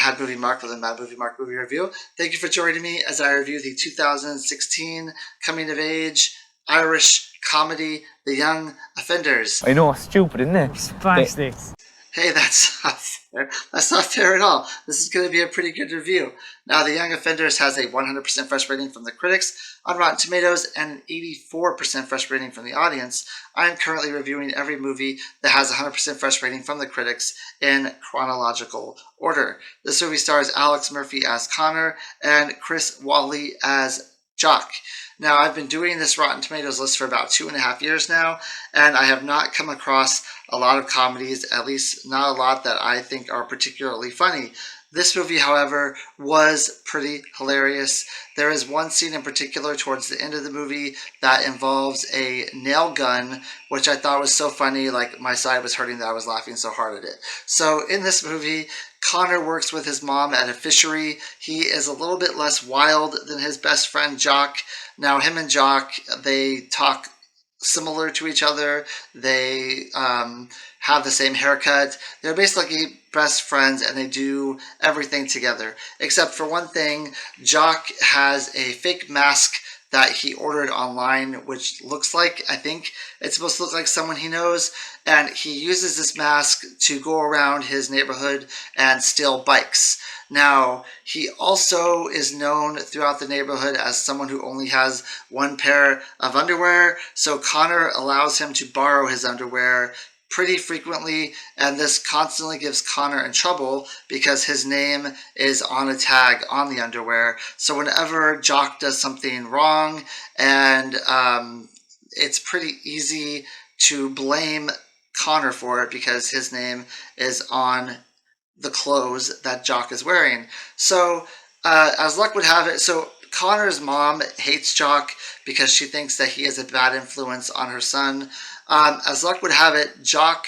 Mad Movie Mark with a Mad Movie Mark movie review. Thank you for joining me as I review the 2016 coming-of-age Irish comedy, The Young Offenders. I know, stupid, isn't it? Spastics. Hey, that's not fair. That's not fair at all. This is going to be a pretty good review. Now, The Young Offenders has a 100% fresh rating from the critics on Rotten Tomatoes and an 84% fresh rating from the audience. I am currently reviewing every movie that has a 100% fresh rating from the critics in chronological order. This movie stars Alex Murphy as Conor and Chris Walley as Jock. Now, I've been doing this Rotten Tomatoes list for about 2.5 years now, and I have not come across a lot of comedies, at least not a lot that I think are particularly funny. This movie, however, was pretty hilarious. There is one scene in particular towards the end of the movie that involves a nail gun, which I thought was so funny, like my side was hurting that I was laughing so hard at it. So in this movie, Conor works with his mom at a fishery. He is a little bit less wild than his best friend Jock. Now, him and Jock, they talk similar to each other. They have the same haircut. They're basically best friends and they do everything together. Except for one thing, Jock has a fake mask that he ordered online, which looks like, I think it's supposed to look like someone he knows, and he uses this mask to go around his neighborhood and steal bikes. Now, he also is known throughout the neighborhood as someone who only has one pair of underwear, so Conor allows him to borrow his underwear pretty frequently, and this constantly gives Conor in trouble because his name is on a tag on the underwear. So whenever Jock does something wrong, and it's pretty easy to blame Conor for it because his name is on the clothes that Jock is wearing. So as luck would have it, so Conor's mom hates Jock because she thinks that he is a bad influence on her son. As luck would have it, Jock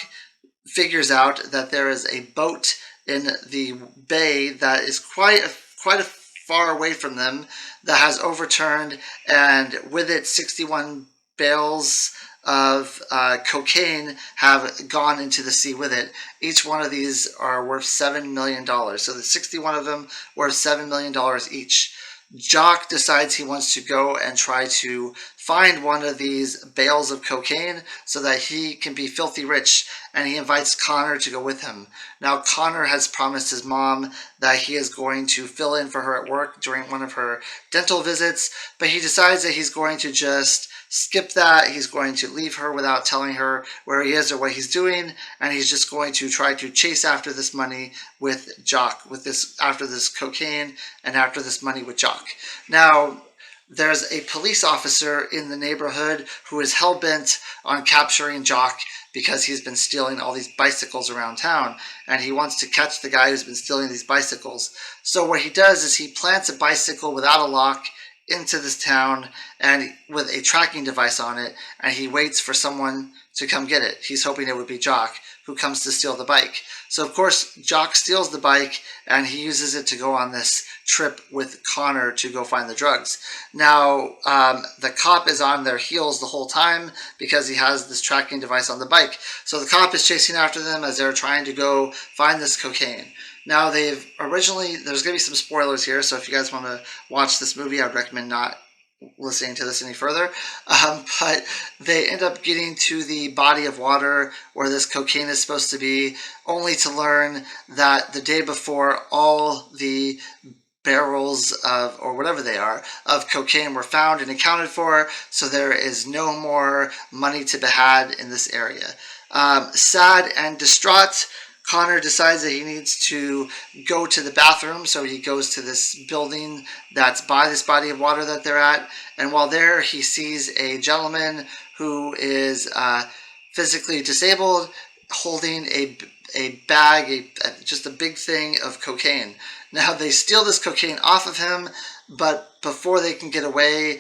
figures out that there is a boat in the bay that is quite a far away from them that has overturned, and with it 61 bales of cocaine have gone into the sea with it. Each one of these are worth $7 million. So the 61 of them worth $7 million each. Jock decides he wants to go and try to find one of these bales of cocaine so that he can be filthy rich, and he invites Conor to go with him. Now, Conor has promised his mom that he is going to fill in for her at work during one of her dental visits, but he decides that he's going to just skip that. He's going to leave her without telling her where he is or what he's doing, and he's just going to try to chase after this money with Jock, after this cocaine and after this money with Jock. Now, there's a police officer in the neighborhood who is hell-bent on capturing Jock because he's been stealing all these bicycles around town, and he wants to catch the guy who's been stealing these bicycles. So what he does is he plants a bicycle without a lock into this town and with a tracking device on it, and he waits for someone to come get it. He's hoping it would be Jock, who comes to steal the bike. So of course Jock steals the bike and he uses it to go on this trip with Conor to go find the drugs. Now the cop is on their heels the whole time because he has this tracking device on the bike. So the cop is chasing after them as they're trying to go find this cocaine. Now, there's going to be some spoilers here, so if you guys want to watch this movie, I would recommend not listening to this any further. But they end up getting to the body of water where this cocaine is supposed to be, only to learn that the day before, all the barrels of, or whatever they are, of cocaine were found and accounted for, so there is no more money to be had in this area. Sad and distraught, Conor decides that he needs to go to the bathroom, so he goes to this building that's by this body of water that they're at, and while there he sees a gentleman who is physically disabled holding a bag, just a big thing of cocaine. Now they steal this cocaine off of him, but before they can get away,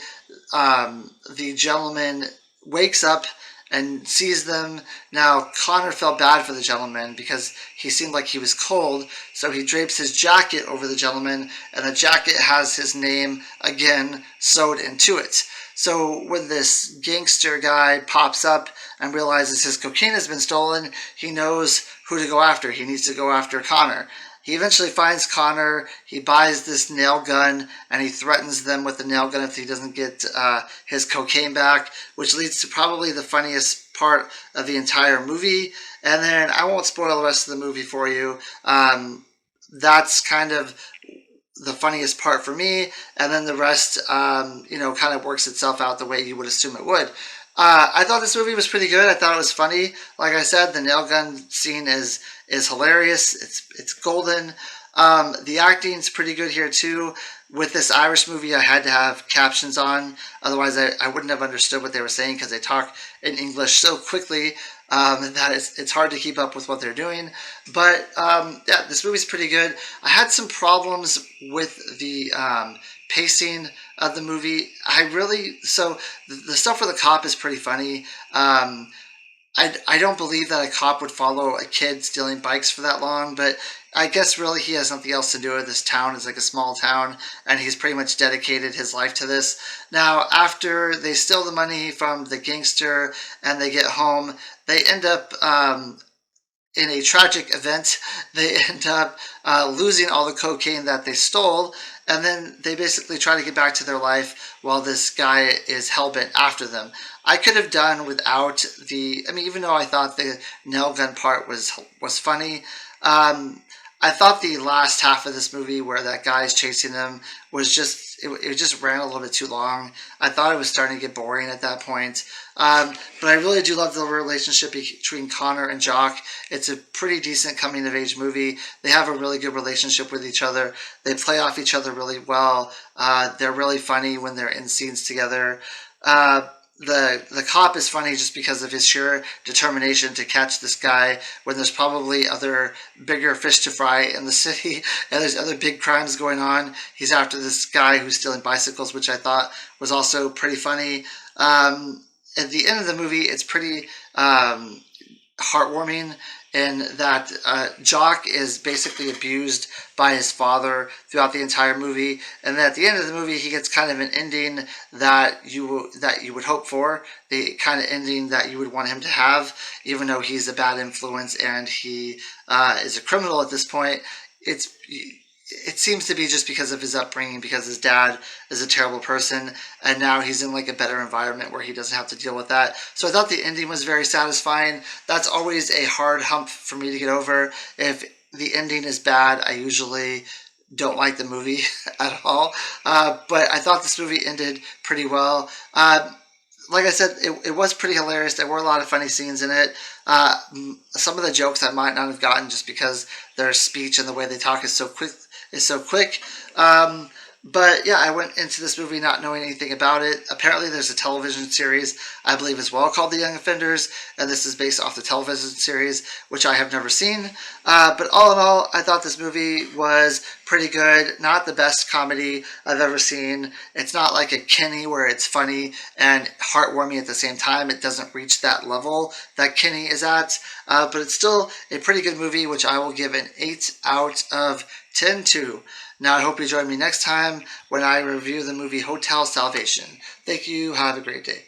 the gentleman wakes up and sees them. Now, Conor felt bad for the gentleman because he seemed like he was cold, so he drapes his jacket over the gentleman, and the jacket has his name, again, sewed into it. So when this gangster guy pops up and realizes his cocaine has been stolen, he knows who to go after. He needs to go after Conor. he eventually finds Conor. He buys this nail gun and he threatens them with the nail gun if he doesn't get his cocaine back, which leads to probably the funniest part of the entire movie. And then I won't spoil the rest of the movie for you. That's kind of the funniest part for me, and then the rest, kind of works itself out the way you would assume it would. I thought this movie was pretty good. I thought it was funny. Like I said, the nail gun scene is hilarious. It's golden. The acting's pretty good here too. With this Irish movie, I had to have captions on. Otherwise, I wouldn't have understood what they were saying because they talk in English so quickly that it's hard to keep up with what they're doing. But yeah, this movie's pretty good. I had some problems with the pacing of the movie. So the stuff for the cop is pretty funny. I don't believe that a cop would follow a kid stealing bikes for that long, but I guess really he has nothing else to do with this town. It's like a small town, and he's pretty much dedicated his life to this. Now, after they steal the money from the gangster and they get home, they end up in a tragic event. They end up losing all the cocaine that they stole, and then they basically try to get back to their life while this guy is hell-bent after them. I could have done without even though I thought the nail gun part was funny, I thought the last half of this movie where that guy's chasing them was it just ran a little bit too long. I thought it was starting to get boring at that point. But I really do love the relationship between Conor and Jock. It's a pretty decent coming of age movie. They have a really good relationship with each other. They play off each other really well. They're really funny when they're in scenes together. The cop is funny just because of his sheer determination to catch this guy when there's probably other bigger fish to fry in the city and there's other big crimes going on. He's after this guy who's stealing bicycles, which I thought was also pretty funny. At the end of the movie, it's pretty heartwarming in that Jock is basically abused by his father throughout the entire movie, and then at the end of the movie he gets kind of an ending that you would hope for, the kind of ending that you would want him to have, even though he's a bad influence and he is a criminal at this point. It seems to be just because of his upbringing, because his dad is a terrible person, and now he's in like a better environment where he doesn't have to deal with that. So I thought the ending was very satisfying. That's always a hard hump for me to get over. If the ending is bad, I usually don't like the movie at all. But I thought this movie ended pretty well. Like I said, it was pretty hilarious. There were a lot of funny scenes in it. Some of the jokes I might not have gotten just because their speech and the way they talk is so quick. But yeah, I went into this movie not knowing anything about it. Apparently there's a television series, I believe as well, called The Young Offenders, and this is based off the television series, which I have never seen. But all in all, I thought this movie was pretty good. Not the best comedy I've ever seen. It's not like a Kenny where it's funny and heartwarming at the same time. It doesn't reach that level that Kenny is at. But it's still a pretty good movie, which I will give an 8 out of 10 to. Now, I hope you join me next time when I review the movie Hotel Salvation. Thank you. Have a great day.